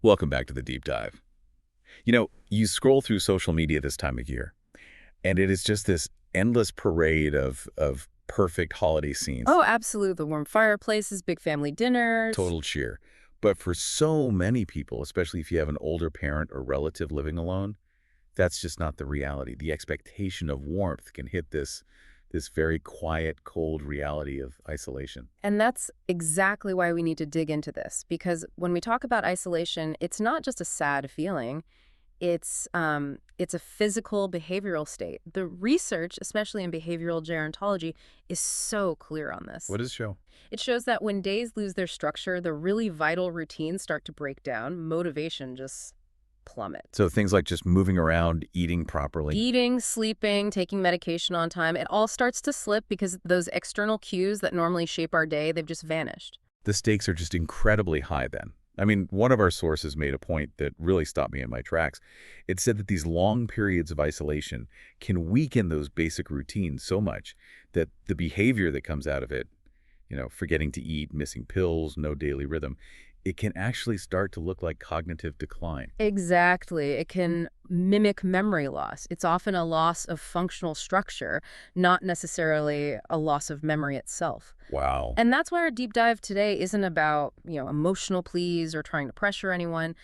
Welcome back to the deep dive. You scroll through social media this time of year, and it is just this endless parade of perfect holiday scenes. Oh, absolutely. The warm fireplaces, big family dinners. Total cheer. But for so many people, especially if you have an older parent or relative living alone, that's just not the reality. The expectation of warmth can hit this very quiet, cold reality of isolation. And that's exactly why we need to dig into this. Because when we talk about isolation, it's not just a sad feeling. It's a physical behavioral state. The research, especially in behavioral gerontology, is so clear on this. What does it show? It shows that when days lose their structure, the really vital routines start to break down. Motivation just plummets. So things like just moving around, eating properly. Eating, sleeping, taking medication on time, it all starts to slip because those external cues that normally shape our day, they've just vanished. The stakes are just incredibly high then. I mean, one of our sources made a point that really stopped me in my tracks. It said that these long periods of isolation can weaken those basic routines so much that the behavior that comes out of it, forgetting to eat, missing pills, no daily rhythm, it can actually start to look like cognitive decline. Exactly. It can mimic memory loss. It's often a loss of functional structure, not necessarily a loss of memory itself. Wow. And that's why our deep dive today isn't about, emotional pleas or trying to pressure anyone.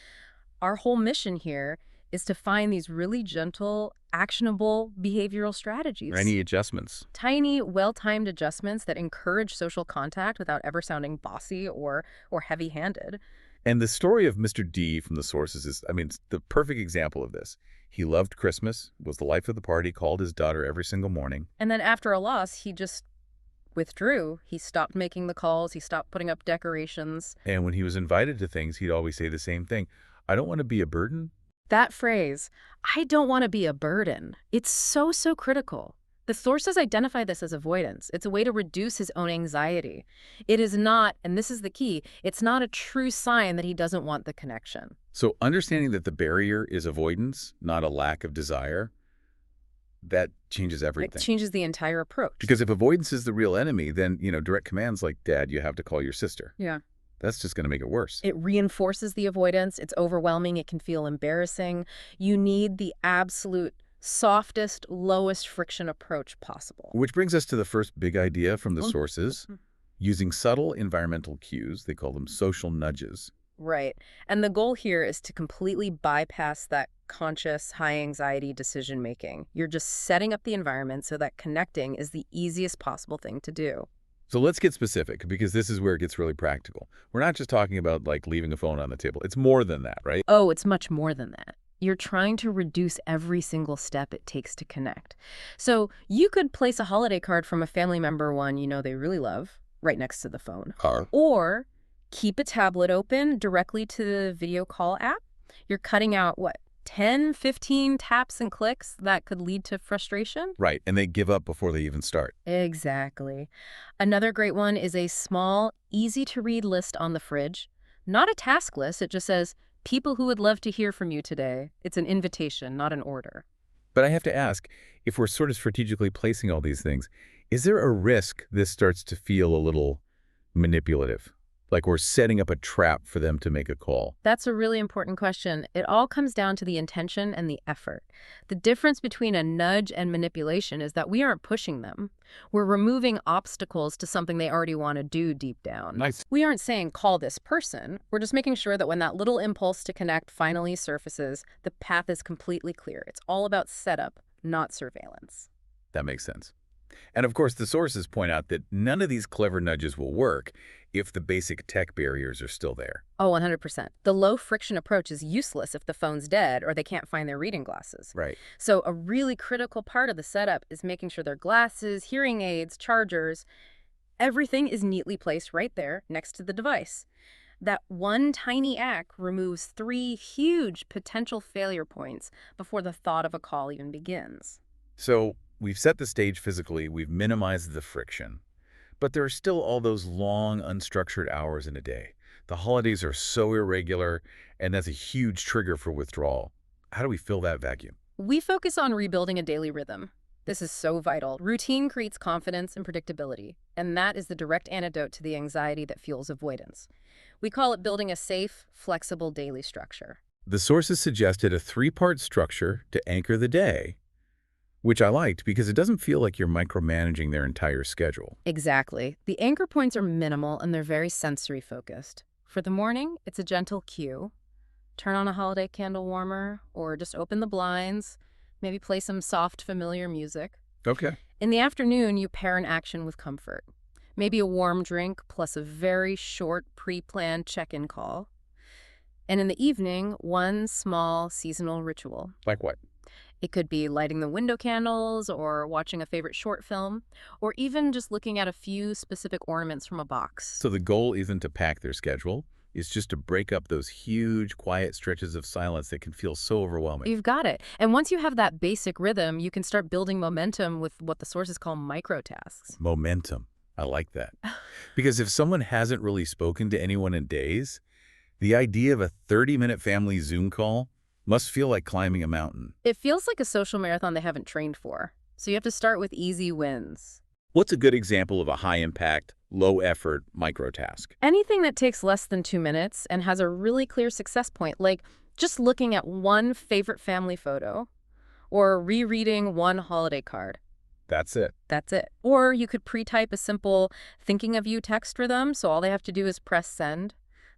Our whole mission here is to find these really gentle, actionable behavioral strategies. Any adjustments? Tiny, well-timed adjustments that encourage social contact without ever sounding bossy or heavy-handed. And the story of Mr. D from the sources is, it's the perfect example of this. He loved Christmas, was the life of the party, called his daughter every single morning. And then after a loss, he just withdrew. He stopped making the calls. He stopped putting up decorations. And when he was invited to things, he'd always say the same thing. I don't want to be a burden. That phrase, I don't want to be a burden, it's so critical. The sources identify this as avoidance. It's a way to reduce his own anxiety. It is not, and this is the key, it's not a true sign that he doesn't want the connection. So understanding that the barrier is avoidance, not a lack of desire, that changes everything. It changes the entire approach. Because if avoidance is the real enemy, then, direct commands like, Dad, you have to call your sister. Yeah. That's just going to make it worse. It reinforces the avoidance. It's overwhelming. It can feel embarrassing. You need the absolute softest, lowest friction approach possible. Which brings us to the first big idea from the sources. Using subtle environmental cues, they call them social nudges. Right. And the goal here is to completely bypass that conscious, high-anxiety decision-making. You're just setting up the environment so that connecting is the easiest possible thing to do. So let's get specific, because this is where it gets really practical. We're not just talking about, leaving a phone on the table. It's more than that, right? Oh, it's much more than that. You're trying to reduce every single step it takes to connect. So you could place a holiday card from a family member one they really love right next to the phone. Or keep a tablet open directly to the video call app. You're cutting out, 10, 15 taps and clicks that could lead to frustration? Right, and they give up before they even start. Exactly. Another great one is a small, easy-to-read list on the fridge. Not a task list, it just says, people who would love to hear from you today. It's an invitation, not an order. But I have to ask, if we're sort of strategically placing all these things, is there a risk this starts to feel a little manipulative? Like we're setting up a trap for them to make a call? That's a really important question. It all comes down to the intention and the effort. The difference between a nudge and manipulation is that we aren't pushing them. We're removing obstacles to something they already want to do deep down. Nice. We aren't saying call this person. We're just making sure that when that little impulse to connect finally surfaces, the path is completely clear. It's all about setup, not surveillance. That makes sense. And of course, the sources point out that none of these clever nudges will work if the basic tech barriers are still there. Oh, 100%. The low-friction approach is useless if the phone's dead or they can't find their reading glasses. Right. So a really critical part of the setup is making sure their glasses, hearing aids, chargers, everything is neatly placed right there next to the device. That one tiny act removes 3 huge potential failure points before the thought of a call even begins. So we've set the stage physically, we've minimized the friction. But there are still all those long, unstructured hours in a day. The holidays are so irregular, and that's a huge trigger for withdrawal. How do we fill that vacuum? We focus on rebuilding a daily rhythm. This is so vital. Routine creates confidence and predictability, and that is the direct antidote to the anxiety that fuels avoidance. We call it building a safe, flexible daily structure. The sources suggested a three-part structure to anchor the day, which I liked because it doesn't feel like you're micromanaging their entire schedule. Exactly. The anchor points are minimal and they're very sensory focused. For the morning, it's a gentle cue. Turn on a holiday candle warmer or just open the blinds, maybe play some soft, familiar music. Okay. In the afternoon, you pair an action with comfort. Maybe a warm drink plus a very short pre-planned check-in call. And in the evening, one small seasonal ritual. Like what? It could be lighting the window candles or watching a favorite short film, or even just looking at a few specific ornaments from a box. So the goal isn't to pack their schedule, it's just to break up those huge, quiet stretches of silence that can feel so overwhelming. You've got it. And once you have that basic rhythm, you can start building momentum with what the sources call microtasks. Momentum. I like that. Because if someone hasn't really spoken to anyone in days, the idea of a 30-minute family Zoom call must feel like climbing a mountain. It feels like a social marathon they haven't trained for. So you have to start with easy wins. What's a good example of a high-impact, low-effort microtask? Anything that takes less than 2 minutes and has a really clear success point, like just looking at one favorite family photo or rereading one holiday card. That's it. That's it. Or you could pre-type a simple thinking of you text for them, so all they have to do is press send.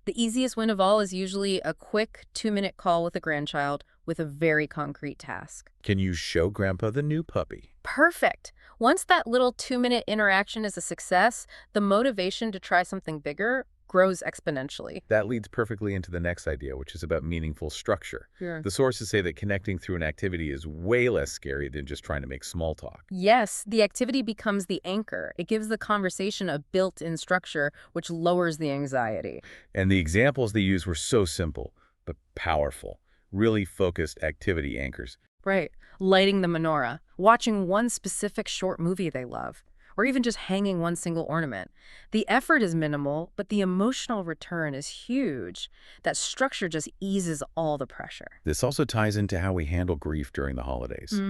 The easiest win of all is usually a quick 2-minute call with a grandchild with a very concrete task. Can you show Grandpa the new puppy? Perfect. Once that little 2-minute interaction is a success, the motivation to try something bigger grows exponentially. That leads perfectly into the next idea, which is about meaningful structure. Sure. The sources say that connecting through an activity is way less scary than just trying to make small talk. Yes, the activity becomes the anchor. It gives the conversation a built-in structure, which lowers the anxiety. And the examples they used were so simple, but powerful. Really focused activity anchors. Right. Lighting the menorah, watching one specific short movie they love, or even just hanging one single ornament. The effort is minimal, but the emotional return is huge. That structure just eases all the pressure. This also ties into how we handle grief during the holidays.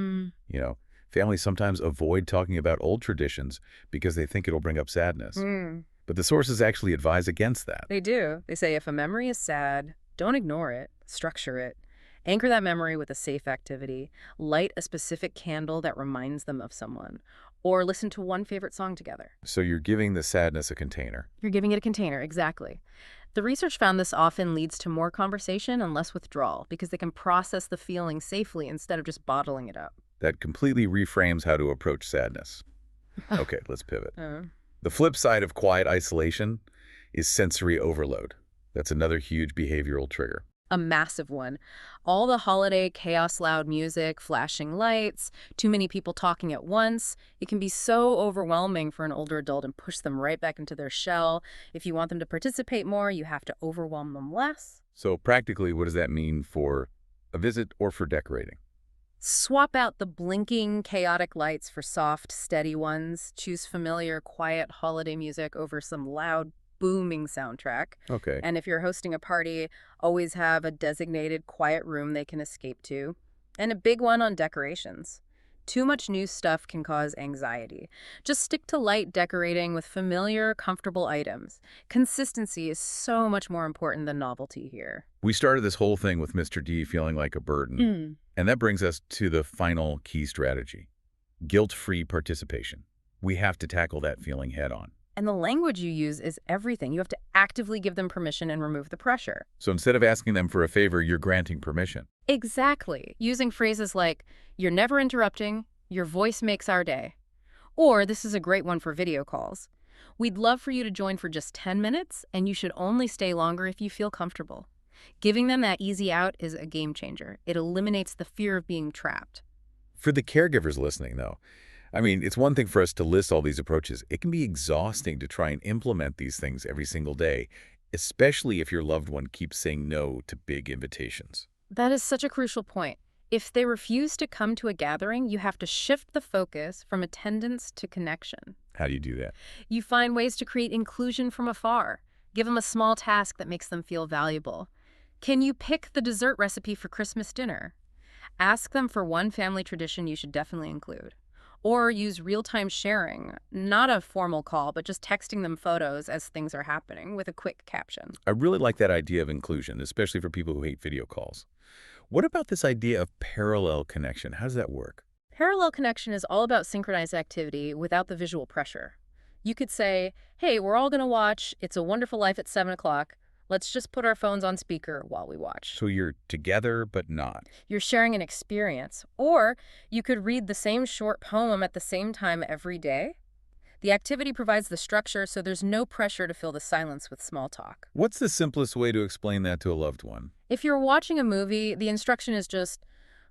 Families sometimes avoid talking about old traditions because they think it'll bring up sadness. But the sources actually advise against that. They do. They say if a memory is sad, don't ignore it, structure it. Anchor that memory with a safe activity, light a specific candle that reminds them of someone, or listen to one favorite song together. So you're giving the sadness a container. You're giving it a container, exactly. The research found this often leads to more conversation and less withdrawal because they can process the feeling safely instead of just bottling it up. That completely reframes how to approach sadness. Okay, let's pivot. The flip side of quiet isolation is sensory overload. That's another huge behavioral trigger. A massive one. All the holiday chaos, loud music, flashing lights, too many people talking at once. It can be so overwhelming for an older adult and push them right back into their shell. If you want them to participate more, you have to overwhelm them less. So practically, what does that mean for a visit or for decorating? Swap out the blinking, chaotic lights for soft, steady ones. Choose familiar, quiet holiday music over some loud, booming soundtrack. Okay. And if you're hosting a party, always have a designated quiet room they can escape to. And a big one on decorations. Too much new stuff can cause anxiety. Just stick to light decorating with familiar, comfortable items. Consistency is so much more important than novelty here. We started this whole thing with Mr. D feeling like a burden. And that brings us to the final key strategy, guilt-free participation. We have to tackle that feeling head on. And the language you use is everything. You have to actively give them permission and remove the pressure. So instead of asking them for a favor, you're granting permission. Exactly. Using phrases like, "You're never interrupting," "Your voice makes our day," or "This is a great one for video calls. We'd love for you to join for just 10 minutes, and you should only stay longer if you feel comfortable." Giving them that easy out is a game changer. It eliminates the fear of being trapped. For the caregivers listening, though, it's one thing for us to list all these approaches. It can be exhausting to try and implement these things every single day, especially if your loved one keeps saying no to big invitations. That is such a crucial point. If they refuse to come to a gathering, you have to shift the focus from attendance to connection. How do you do that? You find ways to create inclusion from afar. Give them a small task that makes them feel valuable. Can you pick the dessert recipe for Christmas dinner? Ask them for one family tradition you should definitely include. Or use real-time sharing, not a formal call, but just texting them photos as things are happening with a quick caption. I really like that idea of inclusion, especially for people who hate video calls. What about this idea of parallel connection? How does that work? Parallel connection is all about synchronized activity without the visual pressure. You could say, hey, we're all going to watch It's a Wonderful Life at 7 o'clock. Let's just put our phones on speaker while we watch. So you're together, but not. You're sharing an experience. Or you could read the same short poem at the same time every day. The activity provides the structure, so there's no pressure to fill the silence with small talk. What's the simplest way to explain that to a loved one? If you're watching a movie, the instruction is just,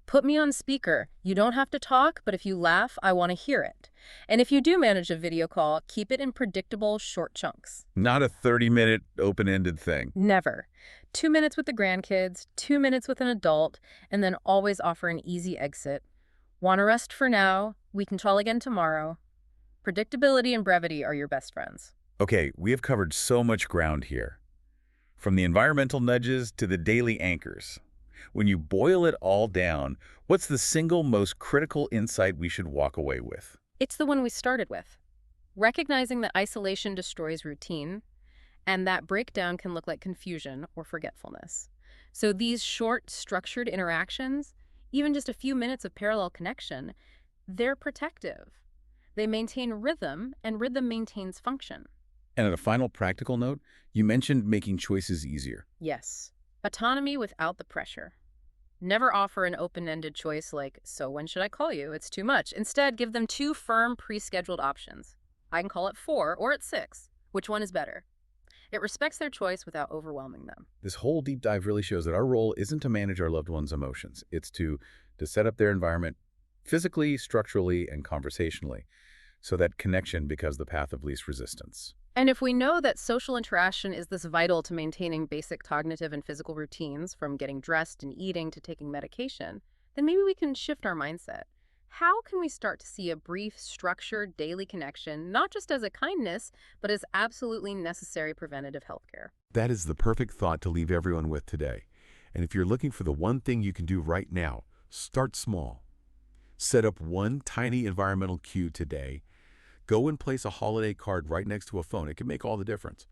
put me on speaker. You don't have to talk, but if you laugh, I want to hear it. And if you do manage a video call, keep it in predictable, short chunks. Not a 30-minute open-ended thing. Never. 2 minutes with the grandkids, 2 minutes with an adult, and then always offer an easy exit. Want to rest for now? We can call again tomorrow. Predictability and brevity are your best friends. Okay, we have covered so much ground here. From the environmental nudges to the daily anchors. When you boil it all down, what's the single most critical insight we should walk away with? It's the one we started with. Recognizing that isolation destroys routine, and that breakdown can look like confusion or forgetfulness. So these short, structured interactions, even just a few minutes of parallel connection, they're protective. They maintain rhythm, and rhythm maintains function. And at a final practical note, you mentioned making choices easier. Yes. Autonomy without the pressure. Never offer an open-ended choice like, so when should I call you? It's too much. Instead, give them 2 firm, pre-scheduled options. I can call at 4 or at 6. Which one is better? It respects their choice without overwhelming them. This whole deep dive really shows that our role isn't to manage our loved ones' emotions. It's to set up their environment physically, structurally, and conversationally, so that connection becomes the path of least resistance. And if we know that social interaction is this vital to maintaining basic cognitive and physical routines, from getting dressed and eating to taking medication, then maybe we can shift our mindset. How can we start to see a brief, structured daily connection, not just as a kindness, but as absolutely necessary preventative health care? That is the perfect thought to leave everyone with today. And if you're looking for the one thing you can do right now, start small. Set up one tiny environmental cue today. Go and place a holiday card right next to a phone. It can make all the difference.